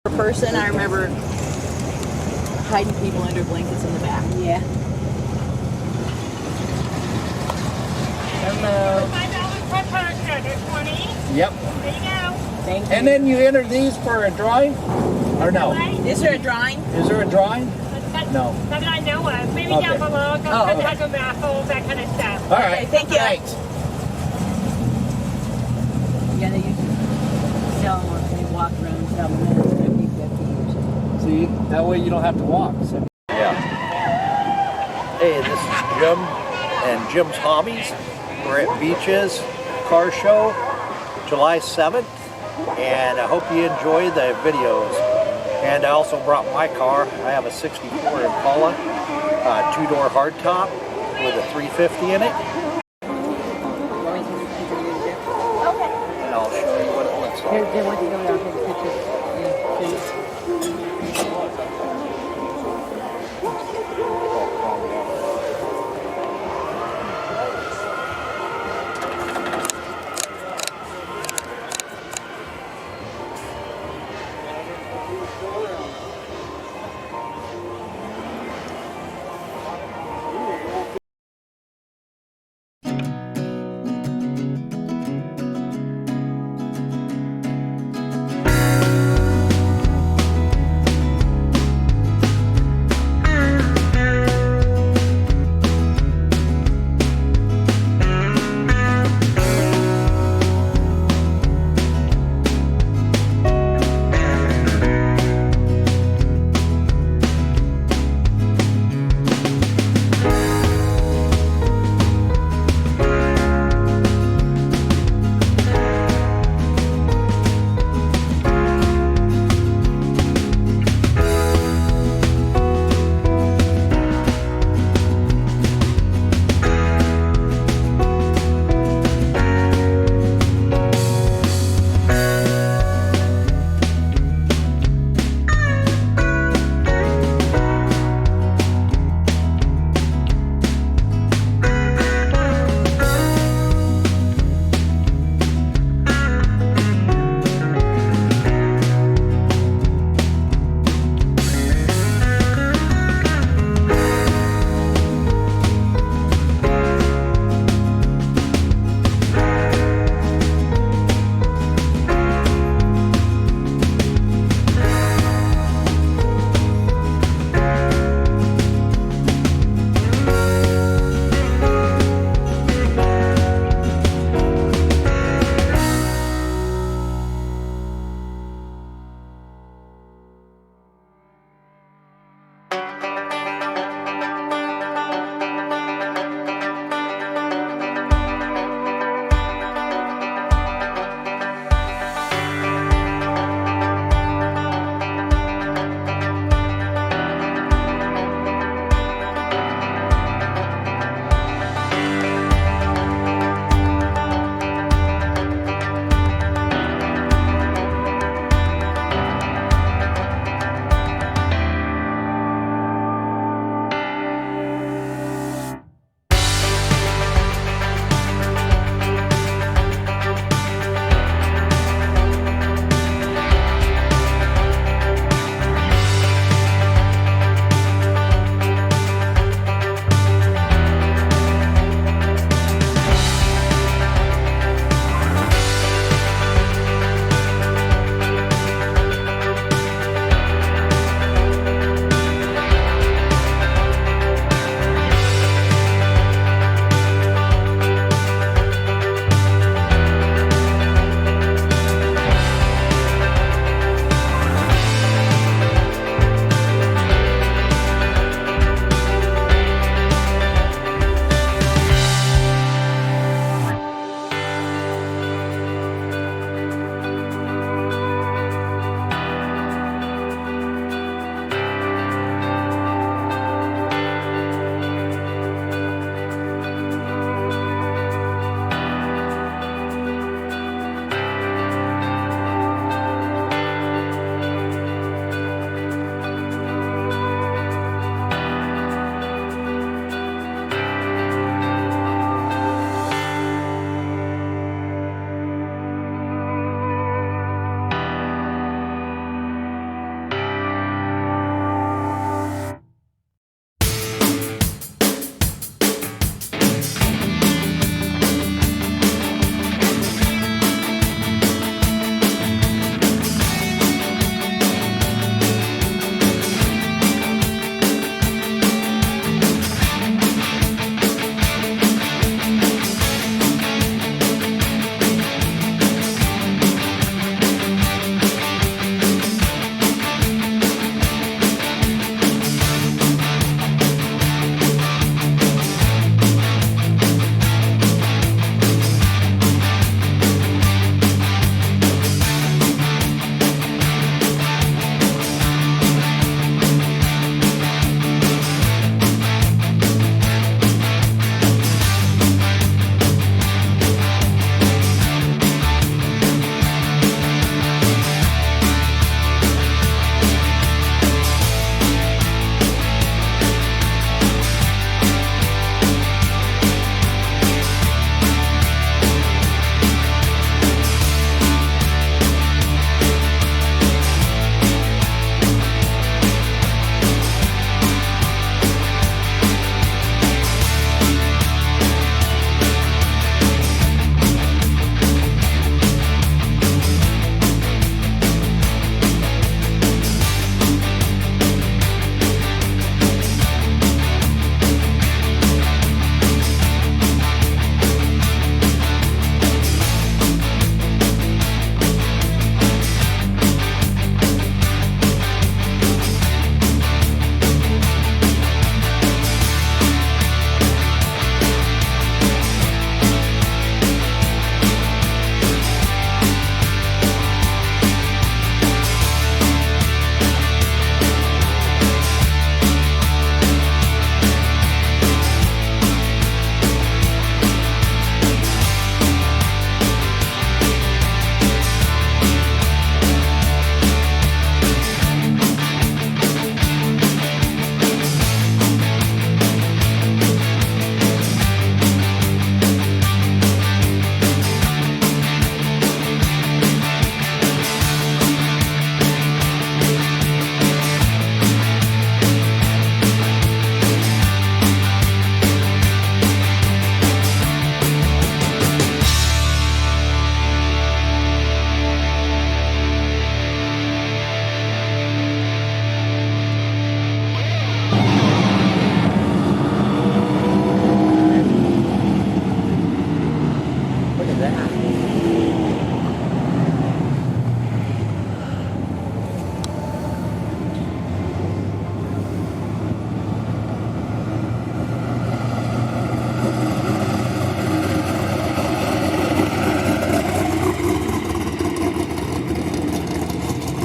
person, I remember hiding people under blankets in the back. Yeah. Hello. $5 per person, 20. Yep. There you go. Thank you. And then you enter these for a drawing? Or no? Is there a drawing? Is there a drawing? No. That I know of. Maybe Okay. down below. Oh, Sometimes okay. has a raffle, that kind of stuff. All right. Okay, thank you. Thanks. Yeah, they used to sell them when they walk around and sell them at 50 or something. See, that way you don't have to walk. So. Yeah. Hey, this is Jim and Jim's Hobbies. We're at Beaches Car Show, July 7th, and I hope you enjoy the videos. And I also brought my car. I have a 64 Impala, two-door hardtop with a 350 in it. And I'll show you what it looks like. They want to go down and take a picture. Yeah,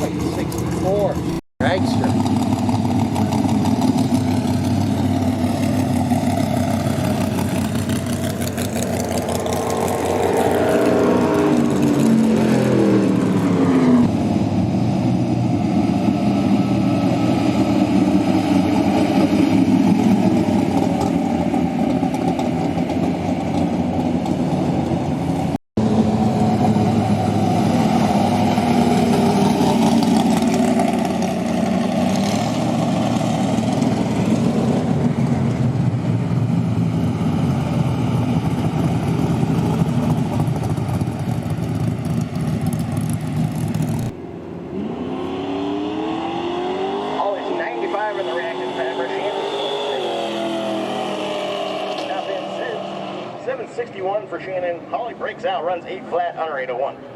like 64. Dragster. Always 95 in the reactive pad machine. Now then, 761 for Shannon. Holly breaks out, runs 8 flat, under 801.